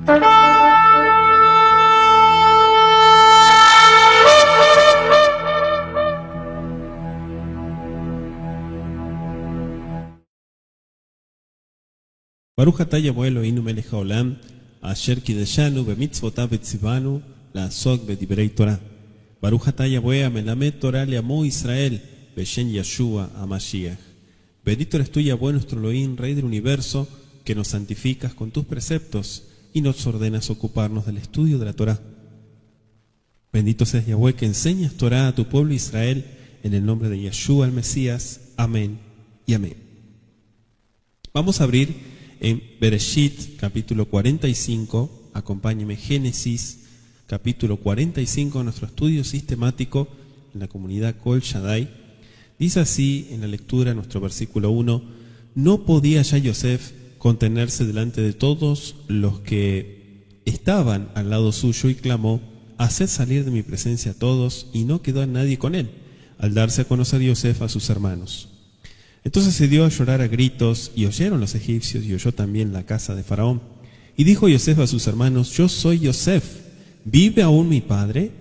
Baruch atah Yahweh Eloheinu melech haolam, asher kideshanu bemitzvotav vetzivanu la'asok bedivrei Torah. Baruch atah Yahweh amelamed Torah le'amo Israel, beshem Yeshua HaMashiach. Bendito eres tú, Yahweh, nuestro Elohim, Rey del universo, que nos santificas con tus preceptos y nos ordenas ocuparnos del estudio de la Torah. Bendito seas, Yahweh, que enseñas Torah a tu pueblo Israel, en el nombre de Yeshua el Mesías. Amén y amén. Vamos a abrir en Bereshit, capítulo 45, acompáñeme, Génesis, capítulo 45, nuestro estudio sistemático en la comunidad Kol Shaddai. Dice así en la lectura, nuestro versículo 1, no podía ya Yosef contenerse delante de todos los que estaban al lado suyo y clamó, haced salir de mi presencia a todos, y no quedó nadie con él, al darse a conocer Yosef a sus hermanos. Entonces se dio a llorar a gritos, y oyeron los egipcios, y oyó también la casa de Faraón. Y dijo Yosef a sus hermanos, yo soy Yosef, ¿vive aún mi padre?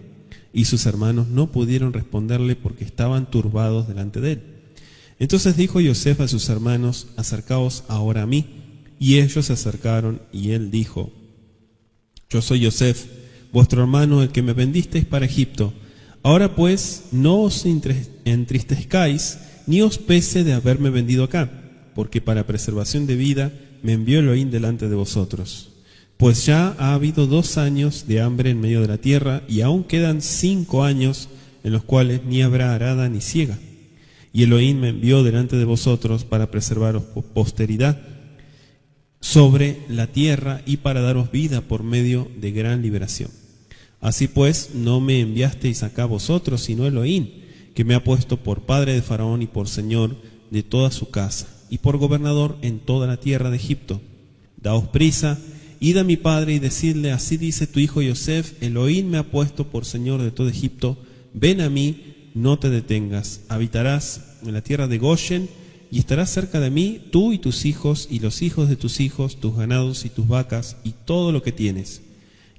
Y sus hermanos no pudieron responderle porque estaban turbados delante de él. Entonces dijo Yosef a sus hermanos, acercaos ahora a mí. Y ellos se acercaron, y él dijo, yo soy Yosef, vuestro hermano, el que me vendisteis para Egipto. Ahora pues, no os entristezcáis, ni os pese de haberme vendido acá, porque para preservación de vida me envió Elohim delante de vosotros. Pues ya ha habido 2 años de hambre en medio de la tierra, y aún quedan 5 años en los cuales ni habrá arada ni siega. Y Elohim me envió delante de vosotros para preservaros posteridad sobre la tierra y para daros vida por medio de gran liberación. Así pues, no me enviasteis acá vosotros, sino Elohim, que me ha puesto por padre de Faraón y por señor de toda su casa, y por gobernador en toda la tierra de Egipto. Daos prisa, id a mi padre y decidle, así dice tu hijo Yosef, Elohim me ha puesto por señor de todo Egipto, ven a mí, no te detengas, habitarás en la tierra de Goshen, y estarás cerca de mí, tú y tus hijos, y los hijos de tus hijos, tus ganados y tus vacas, y todo lo que tienes.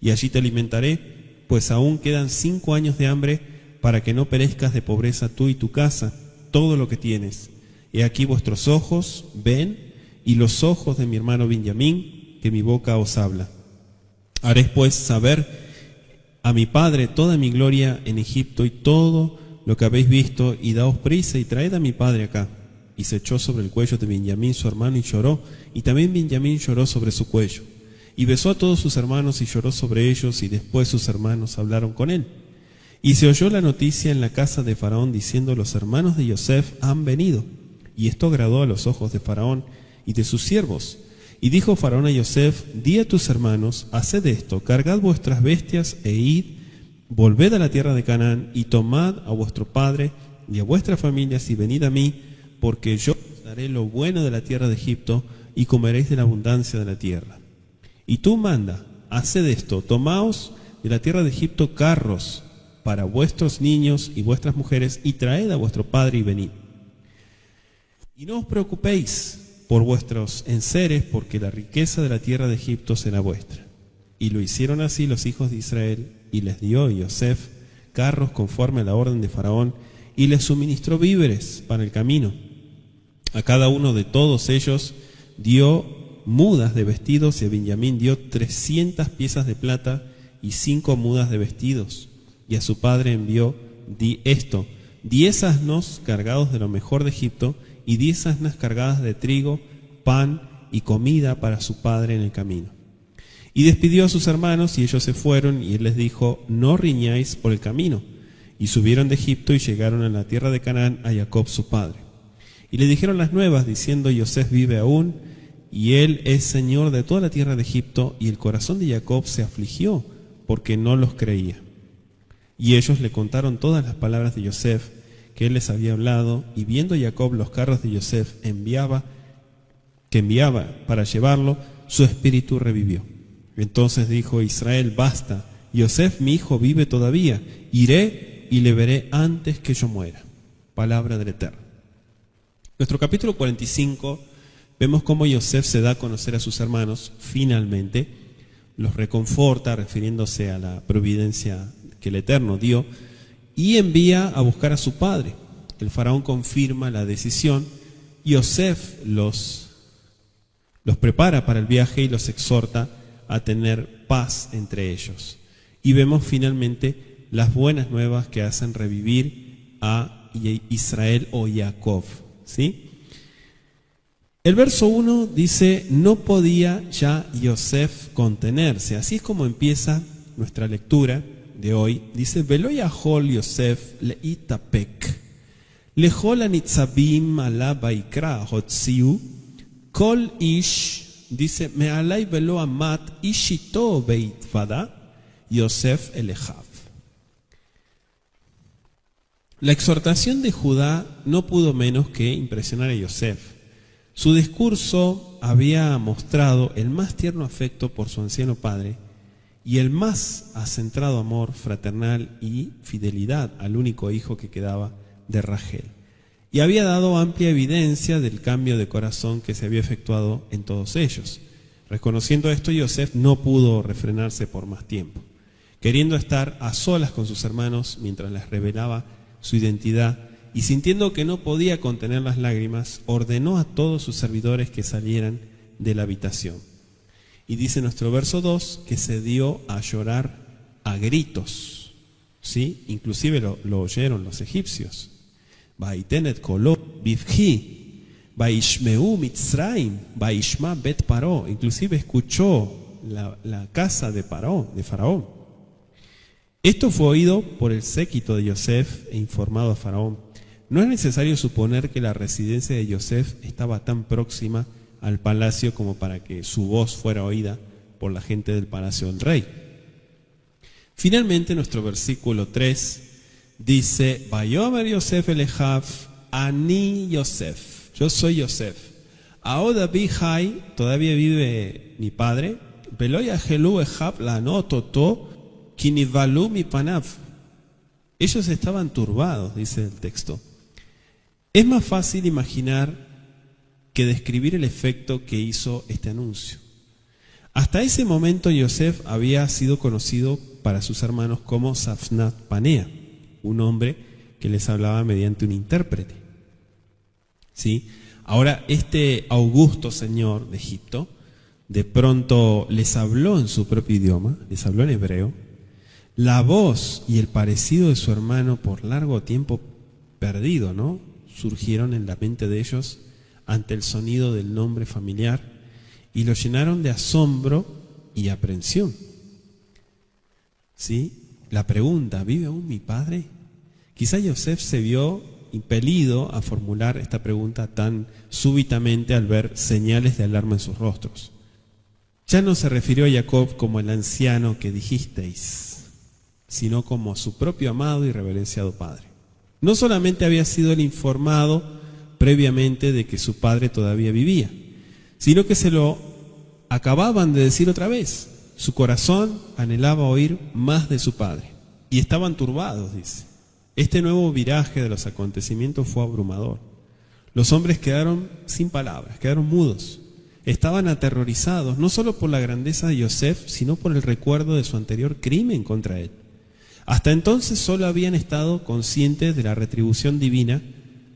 Y allí te alimentaré, pues aún quedan 5 años de hambre, para que no perezcas de pobreza tú y tu casa, todo lo que tienes. He aquí vuestros ojos ven, y los ojos de mi hermano Benjamín, que mi boca os habla. Haré pues saber a mi padre toda mi gloria en Egipto y todo lo que habéis visto, y daos prisa y traed a mi padre acá. Y se echó sobre el cuello de Benjamín su hermano y lloró, y también Benjamín lloró sobre su cuello. Y besó a todos sus hermanos y lloró sobre ellos, y después sus hermanos hablaron con él. Y se oyó la noticia en la casa de Faraón diciendo, los hermanos de Yosef han venido. Y esto agradó a los ojos de Faraón y de sus siervos. Y dijo Faraón a Yosef, di a tus hermanos, haced esto, cargad vuestras bestias e id, volved a la tierra de Canaán y tomad a vuestro padre y a vuestras familias y venid a mí, porque yo os daré lo bueno de la tierra de Egipto y comeréis de la abundancia de la tierra. Y tú manda, haced esto, tomaos de la tierra de Egipto carros para vuestros niños y vuestras mujeres, y traed a vuestro padre y venid. Y no os preocupéis por vuestros enseres, porque la riqueza de la tierra de Egipto será vuestra. Y lo hicieron así los hijos de Israel, y les dio Yosef carros conforme a la orden de Faraón, y les suministró víveres para el camino. A cada uno de todos ellos dio mudas de vestidos, y a Benjamín dio 300 piezas de plata y 5 mudas de vestidos. Y a su padre envió 10 asnos cargados de lo mejor de Egipto, y 10 asnas cargadas de trigo, pan y comida para su padre en el camino. Y despidió a sus hermanos, y ellos se fueron, y él les dijo, no riñáis por el camino. Y subieron de Egipto y llegaron a la tierra de Canaán a Jacob su padre. Y le dijeron las nuevas, diciendo, Yosef vive aún, y él es señor de toda la tierra de Egipto. Y el corazón de Jacob se afligió, porque no los creía. Y ellos le contaron todas las palabras de Yosef, que él les había hablado, y viendo Jacob los carros de Yosef que enviaba para llevarlo, su espíritu revivió. Entonces dijo Israel, basta, Yosef mi hijo vive todavía, iré y le veré antes que yo muera. Palabra del Eterno. Nuestro capítulo 45, vemos cómo Yosef se da a conocer a sus hermanos, finalmente, los reconforta, refiriéndose a la providencia que el Eterno dio, y envía a buscar a su padre. El faraón confirma la decisión. Yosef los prepara para el viaje y los exhorta a tener paz entre ellos. Y vemos finalmente las buenas nuevas que hacen revivir a Israel o Jacob, ¿sí? El verso 1 dice: no podía ya Yosef contenerse. Así es como empieza nuestra lectura de hoy. Dice: Velo yahol Yosef leitapek lehol anitzabim ala baikra hotziu kol ish, dice, me'alai velo amat ishito beitvada Yosef elejav. La exhortación de Judá no pudo menos que impresionar a Yosef. Su discurso había mostrado el más tierno afecto por su anciano padre y el más acentrado amor fraternal y fidelidad al único hijo que quedaba de Rachel. Y había dado amplia evidencia del cambio de corazón que se había efectuado en todos ellos. Reconociendo esto, Yosef no pudo refrenarse por más tiempo. Queriendo estar a solas con sus hermanos mientras les revelaba su identidad, y sintiendo que no podía contener las lágrimas, ordenó a todos sus servidores que salieran de la habitación. Y dice nuestro verso 2 que se dio a llorar a gritos, ¿sí? Inclusive lo oyeron los egipcios. Vaitenet kolo bivhi, vaishmeu mitzraim, vaishma bet paró. Inclusive escuchó la casa de Faraón. Esto fue oído por el séquito de Yosef e informado a Faraón. No es necesario suponer que la residencia de Yosef estaba tan próxima al palacio como para que su voz fuera oída por la gente del palacio del rey. Finalmente, nuestro versículo 3 dice: Vayomer Yosef elejav, ani Yosef, yo soy Yosef. Ahora Bihai, todavía vive mi padre. Veloya Helu ejav la nototo, kinivalu mi panav. Ellos estaban turbados, dice el texto. Es más fácil imaginar que describir el efecto que hizo este anuncio. Hasta ese momento Yosef había sido conocido para sus hermanos como Safnat Panea, un hombre que les hablaba mediante un intérprete. ¿Sí? Ahora este augusto señor de Egipto de pronto les habló en su propio idioma, les habló en hebreo. La voz y el parecido de su hermano por largo tiempo perdido, ¿no?, surgieron en la mente de ellos ante el sonido del nombre familiar y lo llenaron de asombro y aprensión. ¿Sí? La pregunta: ¿vive aún mi padre? Quizá Yosef se vio impelido a formular esta pregunta tan súbitamente al ver señales de alarma en sus rostros. Ya no se refirió a Jacob como el anciano que dijisteis, sino como a su propio amado y reverenciado padre. No solamente había sido el informado previamente de que su padre todavía vivía, sino que se lo acababan de decir otra vez. Su corazón anhelaba oír más de su padre y estaban turbados, dice. Este nuevo viraje de los acontecimientos fue abrumador. Los hombres quedaron sin palabras, quedaron mudos. Estaban aterrorizados, no solo por la grandeza de Yosef, sino por el recuerdo de su anterior crimen contra él. Hasta entonces solo habían estado conscientes de la retribución divina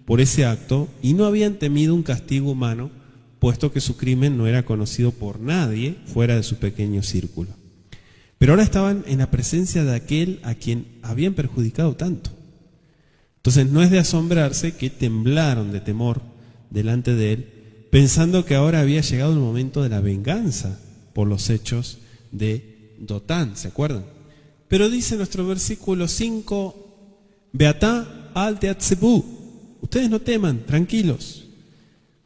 por ese acto y no habían temido un castigo humano, puesto que su crimen no era conocido por nadie fuera de su pequeño círculo. Pero ahora estaban en la presencia de aquel a quien habían perjudicado tanto. Entonces no es de asombrarse que temblaron de temor delante de él, pensando que ahora había llegado el momento de la venganza por los hechos de Dotán, ¿se acuerdan? Pero dice nuestro versículo 5: Beatá al teatzebu, ustedes no teman, tranquilos.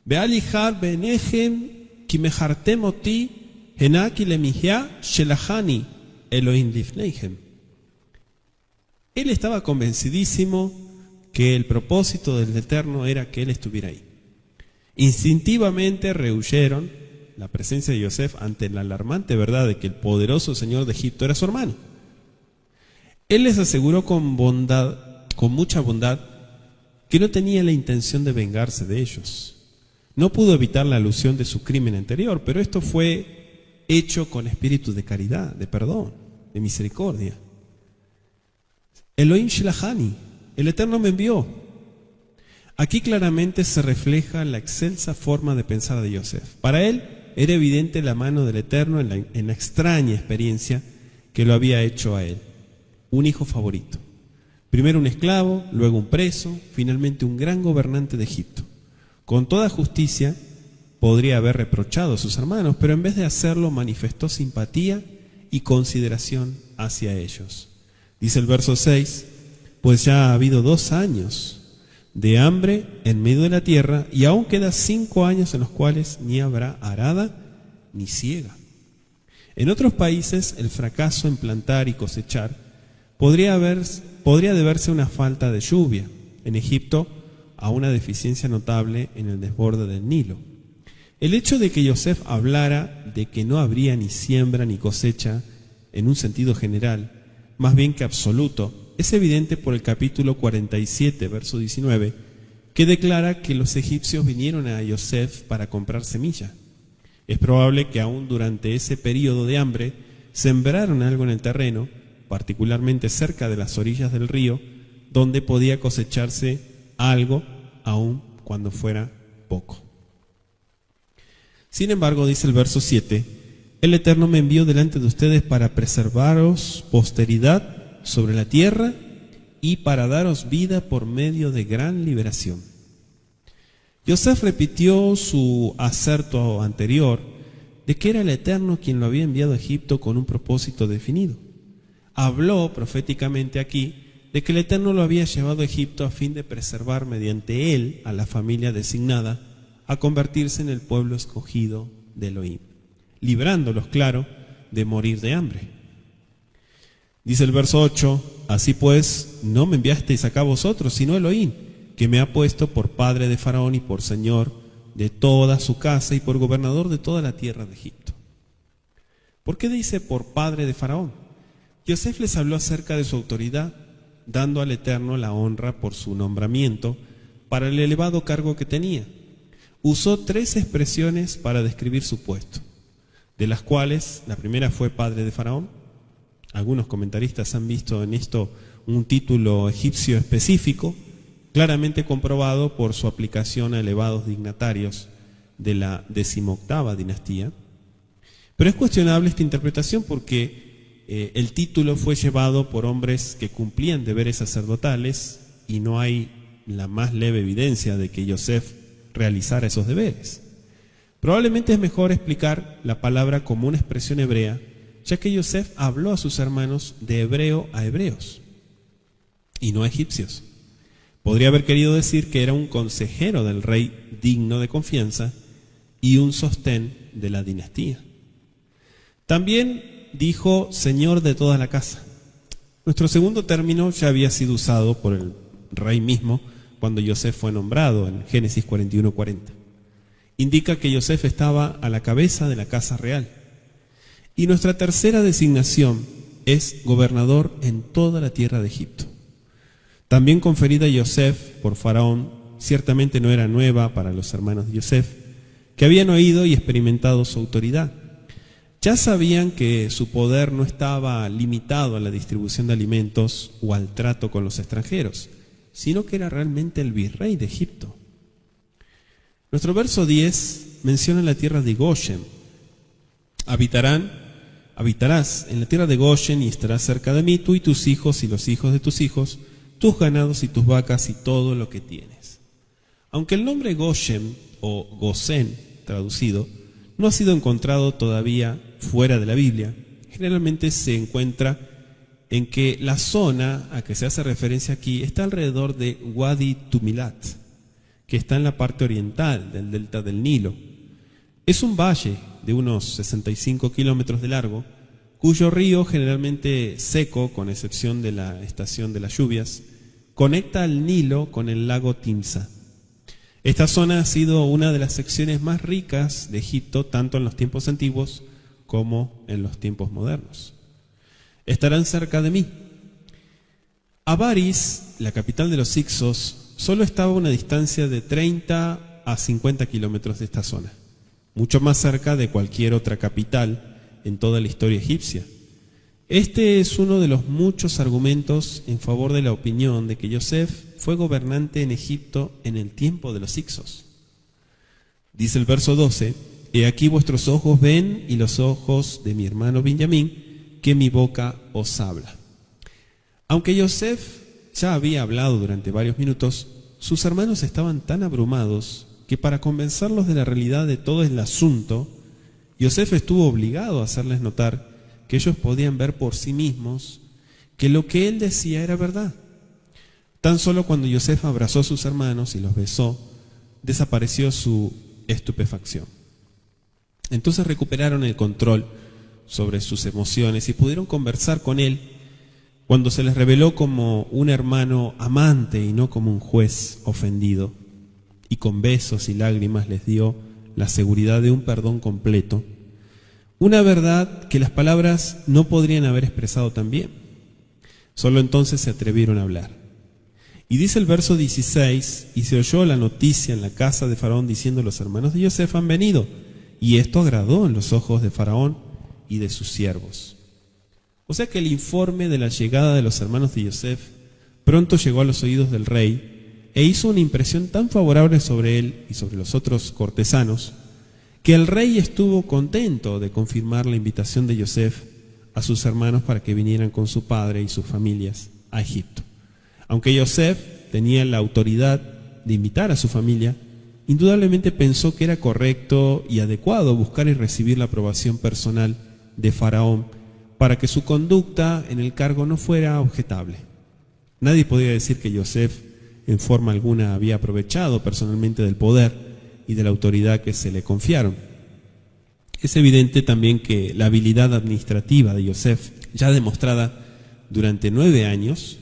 Bealihar benejem kimehartem oti henaki lemihya shelahani Elohim lifneihem. Él estaba convencidísimo que el propósito del Eterno era que él estuviera ahí. Instintivamente rehuyeron la presencia de Yosef ante la alarmante verdad de que el poderoso señor de Egipto era su hermano. Él les aseguró con mucha bondad, que no tenía la intención de vengarse de ellos. No pudo evitar la alusión de su crimen anterior, pero esto fue hecho con espíritu de caridad, de perdón, de misericordia. Elohim Shelahani, el Eterno me envió. Aquí claramente se refleja la excelsa forma de pensar de Yosef. Para él era evidente la mano del Eterno en la extraña experiencia que lo había hecho a él. Un hijo favorito. Primero un esclavo, luego un preso, finalmente un gran gobernante de Egipto. Con toda justicia podría haber reprochado a sus hermanos, pero en vez de hacerlo manifestó simpatía y consideración hacia ellos. Dice el verso 6, pues ya ha habido 2 años de hambre en medio de la tierra y aún quedan 5 años en los cuales ni habrá arada ni siega. En otros países el fracaso en plantar y cosechar podría deberse a una falta de lluvia. En Egipto a una deficiencia notable en el desborde del Nilo. El hecho de que Yosef hablara de que no habría ni siembra ni cosecha en un sentido general, más bien que absoluto, es evidente por el capítulo 47, verso 19, que declara que los egipcios vinieron a Yosef para comprar semilla. Es probable que aún durante ese periodo de hambre sembraron algo en el terreno, particularmente cerca de las orillas del río, donde podía cosecharse algo, aun cuando fuera poco. Sin embargo, dice el verso 7, el Eterno me envió delante de ustedes para preservaros posteridad sobre la tierra y para daros vida por medio de gran liberación. Yosef repitió su aserto anterior de que era el Eterno quien lo había enviado a Egipto con un propósito definido. Habló proféticamente aquí de que el Eterno lo había llevado a Egipto a fin de preservar mediante él a la familia designada a convertirse en el pueblo escogido de Elohim, librándolos, claro, de morir de hambre. Dice el verso 8, así pues, no me enviasteis acá vosotros, sino Elohim, que me ha puesto por padre de Faraón y por señor de toda su casa y por gobernador de toda la tierra de Egipto. ¿Por qué dice por padre de Faraón? Yosef les habló acerca de su autoridad, dando al Eterno la honra por su nombramiento para el elevado cargo que tenía. Usó 3 expresiones para describir su puesto, de las cuales la primera fue padre de Faraón. Algunos comentaristas han visto en esto un título egipcio específico, claramente comprobado por su aplicación a elevados dignatarios de la 18ª dinastía. Pero es cuestionable esta interpretación porque el título fue llevado por hombres que cumplían deberes sacerdotales y no hay la más leve evidencia de que Yosef realizara esos deberes. Probablemente es mejor explicar la palabra como una expresión hebrea, ya que Yosef habló a sus hermanos de hebreo a hebreos y no a egipcios. Podría haber querido decir que era un consejero del rey digno de confianza y un sostén de la dinastía. También dijo señor de toda la casa. Nuestro segundo término ya había sido usado por el rey mismo cuando Yosef fue nombrado en Génesis 41:40. Indica que Yosef estaba a la cabeza de la casa real. Y nuestra tercera designación es gobernador en toda la tierra de Egipto. También conferida a Yosef por Faraón, ciertamente no era nueva para los hermanos de Yosef, que habían oído y experimentado su autoridad. Ya sabían que su poder no estaba limitado a la distribución de alimentos o al trato con los extranjeros, sino que era realmente el virrey de Egipto. Nuestro verso 10 menciona la tierra de Goshen. Habitarás en la tierra de Goshen y estarás cerca de mí, tú y tus hijos y los hijos de tus hijos, tus ganados y tus vacas y todo lo que tienes. Aunque el nombre Goshen o Gosén traducido no ha sido encontrado todavía fuera de la Biblia, generalmente se encuentra en que la zona a que se hace referencia aquí está alrededor de Wadi Tumilat, que está en la parte oriental del delta del Nilo. Es un valle de unos 65 kilómetros de largo, cuyo río, generalmente seco, con excepción de la estación de las lluvias, conecta al Nilo con el lago Timsa. Esta zona ha sido una de las secciones más ricas de Egipto, tanto en los tiempos antiguos como en los tiempos modernos. Estarán cerca de mí. Avaris, la capital de los Hicsos, solo estaba a una distancia de 30 a 50 kilómetros de esta zona, mucho más cerca de cualquier otra capital en toda la historia egipcia. Este es uno de los muchos argumentos en favor de la opinión de que Yosef fue gobernante en Egipto en el tiempo de los Hicsos. Dice el verso 12: He aquí vuestros ojos ven y los ojos de mi hermano Benjamín, que mi boca os habla. Aunque Yosef ya había hablado durante varios minutos, sus hermanos estaban tan abrumados que para convencerlos de la realidad de todo el asunto, Yosef estuvo obligado a hacerles notar que ellos podían ver por sí mismos que lo que él decía era verdad. Tan solo cuando Yosef abrazó a sus hermanos y los besó, desapareció su estupefacción. Entonces recuperaron el control sobre sus emociones y pudieron conversar con él cuando se les reveló como un hermano amante y no como un juez ofendido, y con besos y lágrimas les dio la seguridad de un perdón completo, una verdad que las palabras no podrían haber expresado tan bien. Solo entonces se atrevieron a hablar. Y dice el verso 16: Y se oyó la noticia en la casa de Faraón diciendo: los hermanos de Yosef han venido. Y esto agradó en los ojos de Faraón y de sus siervos. O sea que el informe de la llegada de los hermanos de Yosef pronto llegó a los oídos del rey e hizo una impresión tan favorable sobre él y sobre los otros cortesanos que el rey estuvo contento de confirmar la invitación de Yosef a sus hermanos para que vinieran con su padre y sus familias a Egipto. Aunque Yosef tenía la autoridad de invitar a su familia, indudablemente pensó que era correcto y adecuado buscar y recibir la aprobación personal de Faraón para que su conducta en el cargo no fuera objetable. Nadie podía decir que Yosef en forma alguna había aprovechado personalmente del poder y de la autoridad que se le confiaron. Es evidente también que la habilidad administrativa de Yosef, ya demostrada durante 9 años,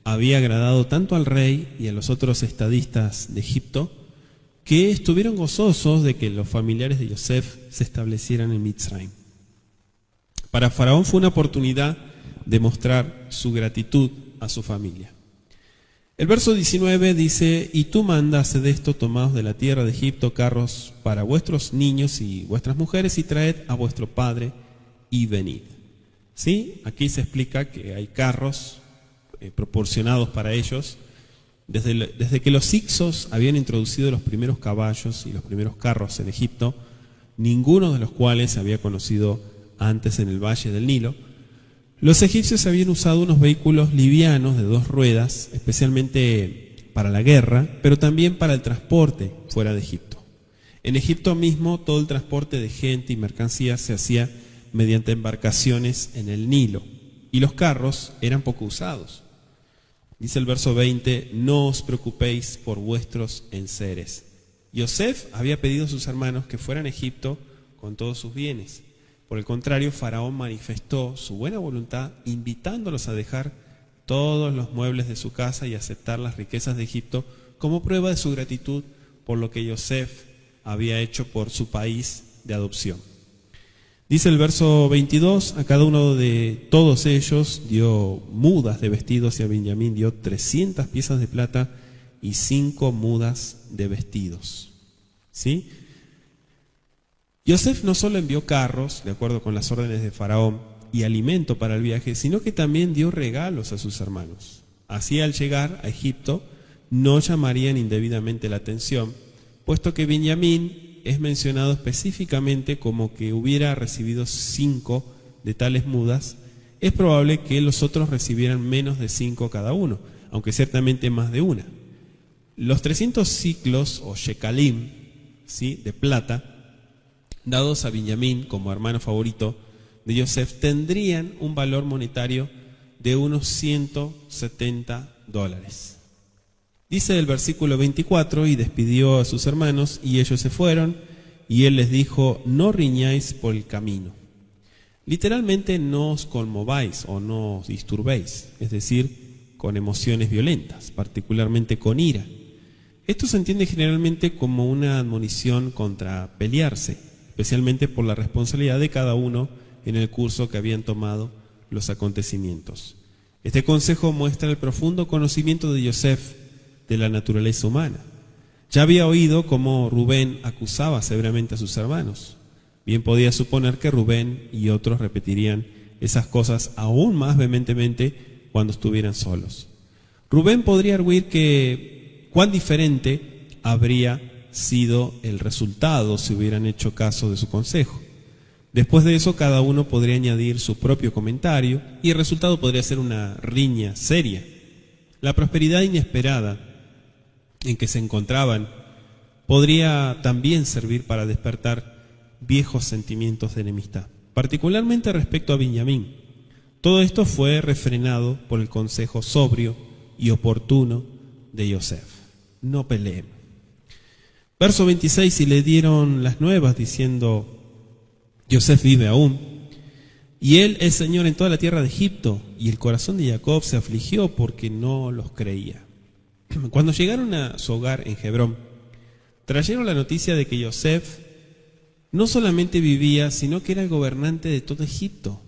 había agradado tanto al rey y a los otros estadistas de Egipto, que estuvieron gozosos de que los familiares de Yosef se establecieran en Mitzrayim. Para Faraón fue una oportunidad de mostrar su gratitud a su familia. El verso 19 dice: Y tú manda hacer esto, tomaos de la tierra de Egipto carros para vuestros niños y vuestras mujeres, y traed a vuestro padre y venid. ¿Sí? Aquí se explica que hay carros proporcionados para ellos. Desde que los hicsos habían introducido los primeros caballos y los primeros carros en Egipto, ninguno de los cuales se había conocido antes en el valle del Nilo, los egipcios habían usado unos vehículos livianos de 2 ruedas, especialmente para la guerra, pero también para el transporte fuera de Egipto. En Egipto mismo, todo el transporte de gente y mercancías se hacía mediante embarcaciones en el Nilo, y los carros eran poco usados. Dice el verso 20: No os preocupéis por vuestros enseres. Yosef había pedido a sus hermanos que fueran a Egipto con todos sus bienes. Por el contrario, Faraón manifestó su buena voluntad, invitándolos a dejar todos los muebles de su casa y aceptar las riquezas de Egipto como prueba de su gratitud por lo que Yosef había hecho por su país de adopción. Dice el verso 22: A cada uno de todos ellos dio mudas de vestidos, y a Benjamín dio 300 piezas de plata y 5 mudas de vestidos. ¿Sí? Yosef no solo envió carros, de acuerdo con las órdenes de Faraón, y alimento para el viaje, sino que también dio regalos a sus hermanos. Así, al llegar a Egipto, no llamarían indebidamente la atención, puesto que Benjamín es mencionado específicamente como que hubiera recibido 5 de tales mudas. Es probable que los otros recibieran menos de 5 cada uno, aunque ciertamente más de una. Los 300 ciclos o shekalim, ¿sí?, de plata, dados a Benjamín como hermano favorito de Yosef, tendrían un valor monetario de unos $170. Dice el versículo 24: Y despidió a sus hermanos, y ellos se fueron, y él les dijo: No riñáis por el camino. Literalmente, no os conmováis o no os disturbéis, es decir, con emociones violentas, particularmente con ira. Esto se entiende generalmente como una admonición contra pelearse, especialmente por la responsabilidad de cada uno en el curso que habían tomado los acontecimientos. Este consejo muestra el profundo conocimiento de Yosef de la naturaleza humana. Ya había oído cómo Rubén acusaba severamente a sus hermanos. Bien podía suponer que Rubén y otros repetirían esas cosas aún más vehementemente cuando estuvieran solos. Rubén podría arguir que cuán diferente habría sido el resultado si hubieran hecho caso de su consejo. Después de eso, cada uno podría añadir su propio comentario y el resultado podría ser una riña seria. La prosperidad inesperada en que se encontraban podría también servir para despertar viejos sentimientos de enemistad, particularmente respecto a Benjamín. Todo esto fue refrenado por el consejo sobrio y oportuno de Yosef: no peleen. Verso 26: y le dieron las nuevas diciendo: Yosef vive aún, y él es Señor en toda la tierra de Egipto. Y el corazón de Jacob se afligió porque no los creía. Cuando llegaron a su hogar en Hebrón, trajeron la noticia de que Yosef no solamente vivía, sino que era el gobernante de todo Egipto.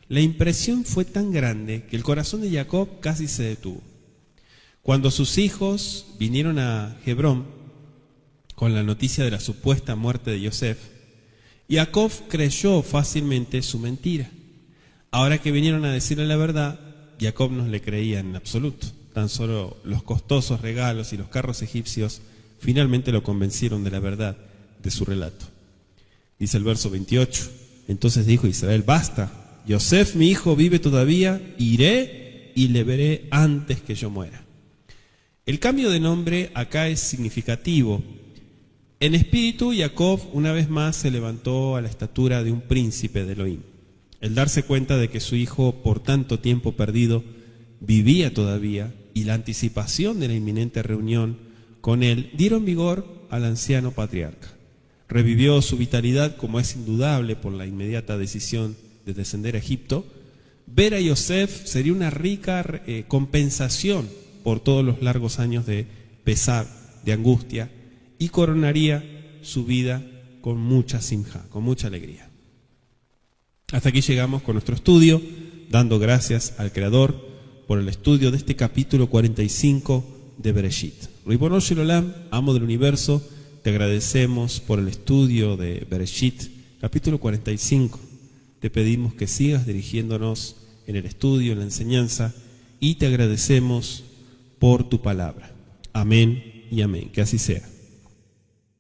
La impresión fue tan grande que el corazón de Jacob casi se detuvo. Cuando sus hijos vinieron a Hebrón con la noticia de la supuesta muerte de Yosef, Jacob creyó fácilmente su mentira. Ahora que vinieron a decirle la verdad, Jacob no le creía en absoluto. Tan solo los costosos regalos y los carros egipcios finalmente lo convencieron de la verdad de su relato. Dice el verso 28: entonces dijo Israel: basta, Yosef mi hijo vive todavía, iré y le veré antes que yo muera. El cambio de nombre acá es significativo. En espíritu, Jacob una vez más se levantó a la estatura de un príncipe de Elohim. El darse cuenta de que su hijo, por tanto tiempo perdido, vivía todavía, y la anticipación de la inminente reunión con él, dieron vigor al anciano patriarca. Revivió su vitalidad, como es indudable por la inmediata decisión de descender a Egipto. Ver a Yosef sería una rica compensación por todos los largos años de pesar, de angustia, y coronaría su vida con mucha simja, con mucha alegría. Hasta aquí llegamos con nuestro estudio, dando gracias al Creador por el estudio de este capítulo 45 de Bereshit. Ribono Shel Olam, amo del universo, te agradecemos por el estudio de Bereshit, capítulo 45. Te pedimos que sigas dirigiéndonos en el estudio, en la enseñanza, y te agradecemos por tu palabra. Amén y amén. Que así sea.